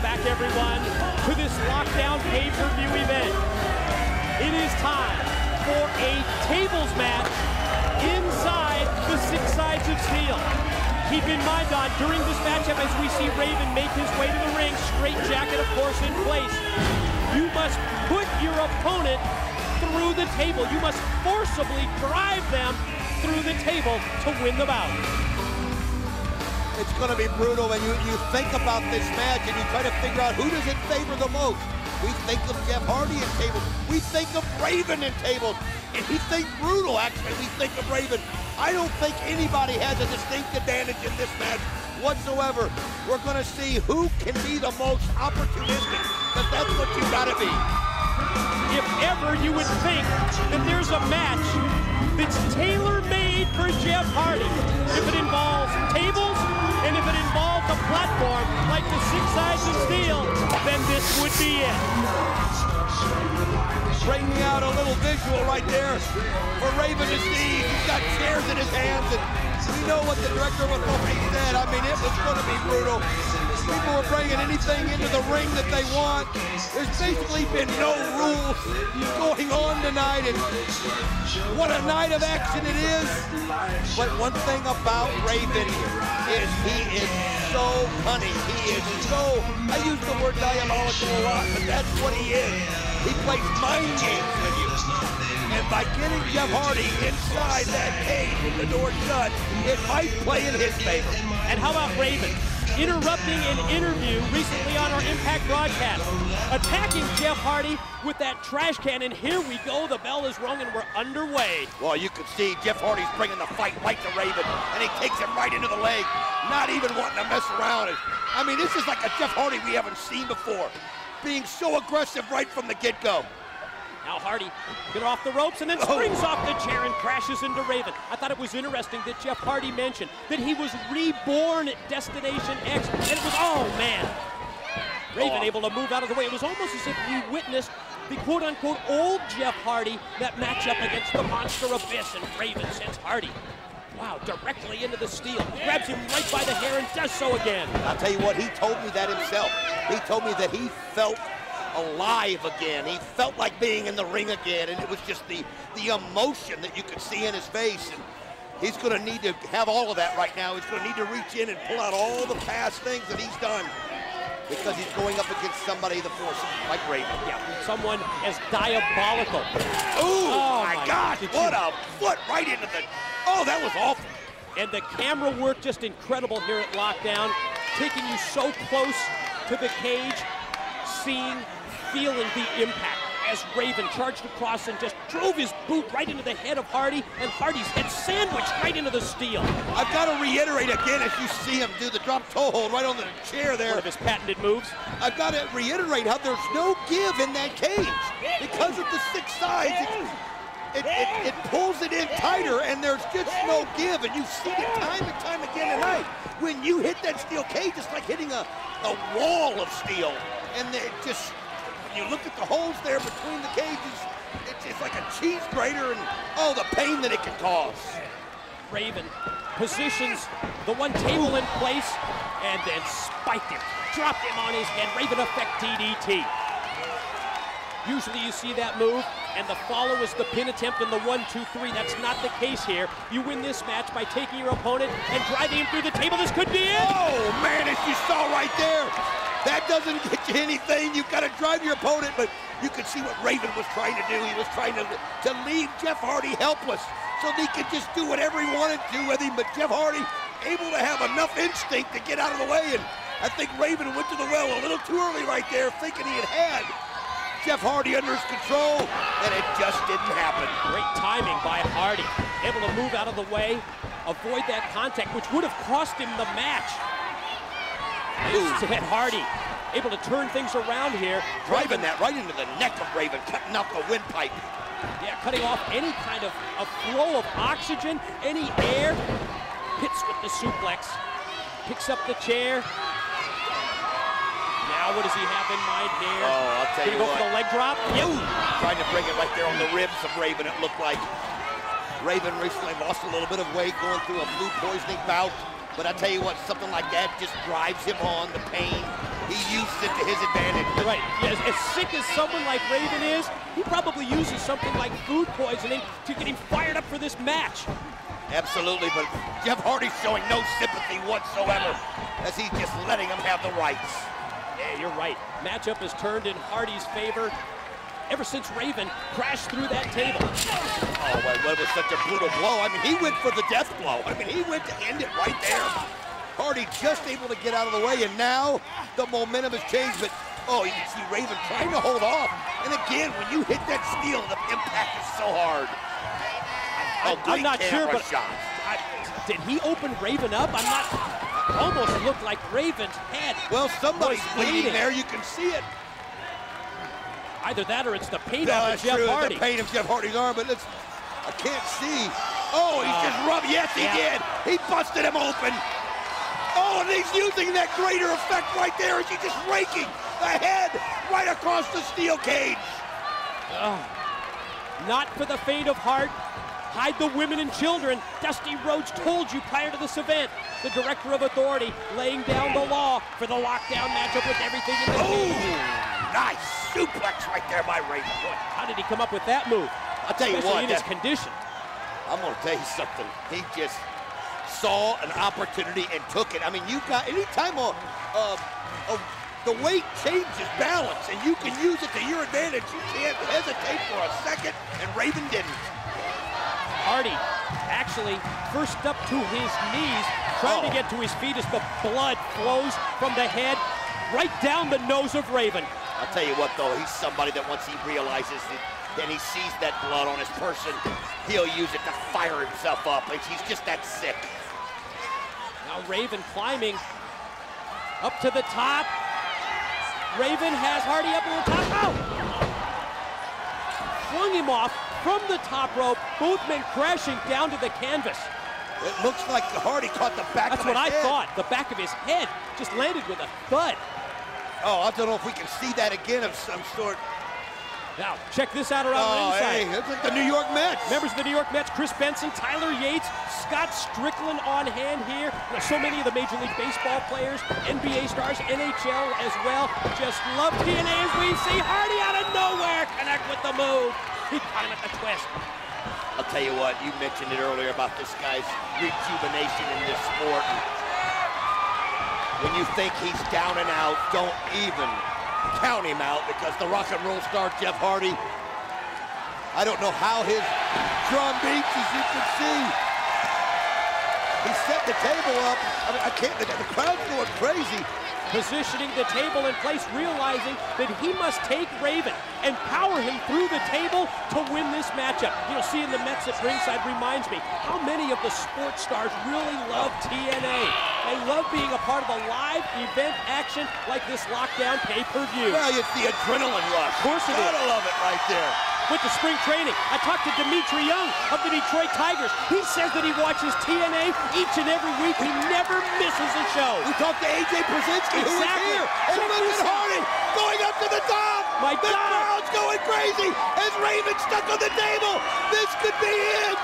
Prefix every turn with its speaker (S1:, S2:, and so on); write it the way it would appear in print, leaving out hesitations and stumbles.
S1: back, everyone, to this lockdown pay-per-view event. It is time for a tables match inside the 6 sides of steel. Keep in mind, Don, during this matchup, as we see Raven make his way to the ring, straight jacket, of course, in place, you must put your opponent through the table. You must forcibly drive them through the table to win the bout.
S2: It's going to be brutal when you think about this match and you try to figure out who does it favor the most. We think of Jeff Hardy in tables. We think of Raven in tables. And we think brutal, actually. We think of Raven. I don't think anybody has a distinct advantage in this match whatsoever. We're going to see who can be the most opportunistic, because that's what you got to be.
S1: If ever you would think that there's a match that's tailor-made for Jeff Hardy, if it involves tables and if it involves a platform like the 6 sides of steel, then this would be it.
S2: Bringing out a little visual right there for Raven to see. He's got chairs in his hands, and we know what the director of authority said. I mean, it was going to be brutal. People are bringing anything into the ring that they want. There's basically been no rules going on tonight, and what a night of action it is. But one thing about Raven is he is so cunning. He is so, I use the word diabolical a lot, but that's what he is. He plays mind games with you. And by getting Jeff Hardy inside that cage with the door shut, it might play in his favor.
S1: And how about Raven interrupting an interview recently on our Impact broadcast, attacking Jeff Hardy with that trash can, and here we go, the bell is rung and we're underway.
S2: Well, you can see Jeff Hardy's bringing the fight right to Raven, and he takes him right into the leg, not even wanting to mess around. I mean, this is like a Jeff Hardy we haven't seen before, being so aggressive right from the get-go.
S1: Now Hardy get off the ropes and then springs off the chair and crashes into Raven. I thought it was interesting that Jeff Hardy mentioned that he was reborn at Destination X, and it was, oh man, Raven able to move out of the way. It was almost as if we witnessed the quote-unquote old Jeff Hardy that match up against the Monster Abyss, and Raven sends Hardy, wow, directly into the steel, grabs him right by the hair and does so again.
S2: I'll tell you what, he told me that himself. He told me that he felt alive again. He felt like being in the ring again, and it was just the emotion that you could see in his face. And he's going to need to have all of that right now. He's going to need to reach in and pull out all the past things that he's done, because he's going up against somebody, the force, like Raven.
S1: Yeah, someone as diabolical.
S2: Ooh, oh my God, what a foot right into the, oh, that was awful.
S1: And the camera work just incredible here at Lockdown, taking you so close to the cage, seeing, feeling the impact as Raven charged across and just drove his boot right into the head of Hardy, and Hardy's head sandwiched right into the steel.
S2: I've got to reiterate again, as you see him do the drop toe hold right on the chair there.
S1: One of his patented moves.
S2: I've got to reiterate how there's no give in that cage. Because of the 6 sides, it pulls it in tighter, and there's just no give, and you've seen it time and time again tonight. When you hit that steel cage, it's like hitting a wall of steel, and it just, when you look at the holes there between the cages, it's like a cheese grater, and oh, the pain that it can cause.
S1: Raven positions the one table in place and then spiked him, dropped him on his head. Raven effect DDT. Usually you see that move, and the follow is the pin attempt in the 1, 2, 3. That's not the case here. You win this match by taking your opponent and driving him through the table. This could be it.
S2: Oh, man, as you saw right there, that doesn't get you anything. You've got to drive your opponent, but you can see what Raven was trying to do. He was trying to leave Jeff Hardy helpless so he could just do whatever he wanted to do with him, but Jeff Hardy able to have enough instinct to get out of the way, and I think Raven went to the well a little too early right there, thinking he had Jeff Hardy under his control, and it just didn't happen.
S1: Great timing by Hardy, able to move out of the way, avoid that contact, which would have cost him the match. Instead, Hardy able to turn things around here.
S2: Driving that right into the neck of Raven, cutting out the windpipe.
S1: Yeah, cutting off any kind of a flow of oxygen, any air. Hits with the suplex, picks up the chair. Now what does he have in mind here?
S2: Oh, I'll tell you what.
S1: Go for the leg drop?
S2: Trying to bring it right there on the ribs of Raven, it looked like. Raven recently lost a little bit of weight going through a food poisoning bout. But I tell you what, something like that just drives him on, the pain. he used it to his advantage.
S1: Right. Yeah, as sick as someone like Raven is, he probably uses something like food poisoning to get him fired up for this match.
S2: Absolutely, but Jeff Hardy's showing no sympathy whatsoever as he's just letting him have the rights.
S1: Yeah, you're right. Matchup has turned in Hardy's favor ever since Raven crashed through that table.
S2: Oh, well, that was such a brutal blow. I mean, he went for the death blow. I mean, he went to end it right there. Hardy just able to get out of the way, and now the momentum has changed, but oh, you can see Raven trying to hold off. And again, when you hit that steel, the impact is so hard.
S1: I'm not sure, but did he open Raven up? I'm not. Almost looked like Raven's head.
S2: Well, somebody's bleeding there. You can see it.
S1: Either that or it's the pain of Jeff Hardy.
S2: The pain of Jeff Hardy's arm, but I can't see. Oh, he's just rubbed. Yes, he did. He busted him open. Oh, and he's using that greater effect right there as he's just raking the head right across the steel cage.
S1: Not for the faint of heart. Hide the women and children. Dusty Rhodes told you prior to this event. The Director of Authority laying down the law for the lockdown matchup with everything in the cage.
S2: Nice suplex right there by Raven.
S1: How did he come up with that move?
S2: I'll tell you what,
S1: in his condition.
S2: I'm going to tell you something. He just saw an opportunity and took it. I mean, you've got anytime the weight changes balance and you can use it to your advantage, you can't hesitate for a second, and Raven didn't.
S1: Hardy actually first up to his knees, trying to get to his feet as the blood flows from the head right down the nose of Raven.
S2: I'll tell you what, though, he's somebody that once he realizes it, and he sees that blood on his person, he'll use it to fire himself up. He's just that sick.
S1: Now Raven climbing up to the top. Raven has Hardy up to the top. Oh! Flung him off from the top rope, both men crashing down to the canvas.
S2: It looks like Hardy caught the back of his head.
S1: That's what I thought. The back of his head just landed with a thud.
S2: Oh, I don't know if we can see that again of some sort.
S1: Now, check this out around ringside.
S2: Hey, it's like the New York Mets.
S1: Members of the New York Mets, Chris Benson, Tyler Yates, Scott Strickland on hand here. So many of the Major League Baseball players, NBA stars, NHL as well. Just love TNA as we see Hardy out of nowhere connect with the move. He caught him at the twist.
S2: I'll tell you what, you mentioned it earlier about this guy's rejuvenation in this sport. When you think he's down and out, don't even count him out, because the rock and roll star Jeff Hardy, I don't know how his drum beats, as you can see. He set the table up. I mean, I can't, the crowd's going crazy.
S1: Positioning the table in place, realizing that he must take Raven and power him through the table to win this matchup. You know, seeing the Mets at ringside reminds me how many of the sports stars really love TNA. They love being a part of a live event action like this lockdown pay-per-view.
S2: Well, it's the adrenaline rush.
S1: Of course it is.
S2: Gotta love it right there.
S1: Went to spring training. I talked to Dimitri Young of the Detroit Tigers. He says that he watches TNA each and every week. He never misses a show.
S2: We talked to AJ Brzezinski, who was here. And look at Hardy going up to the top.
S1: My God.
S2: The crowd's going crazy as Raven stuck on the table. This could be it.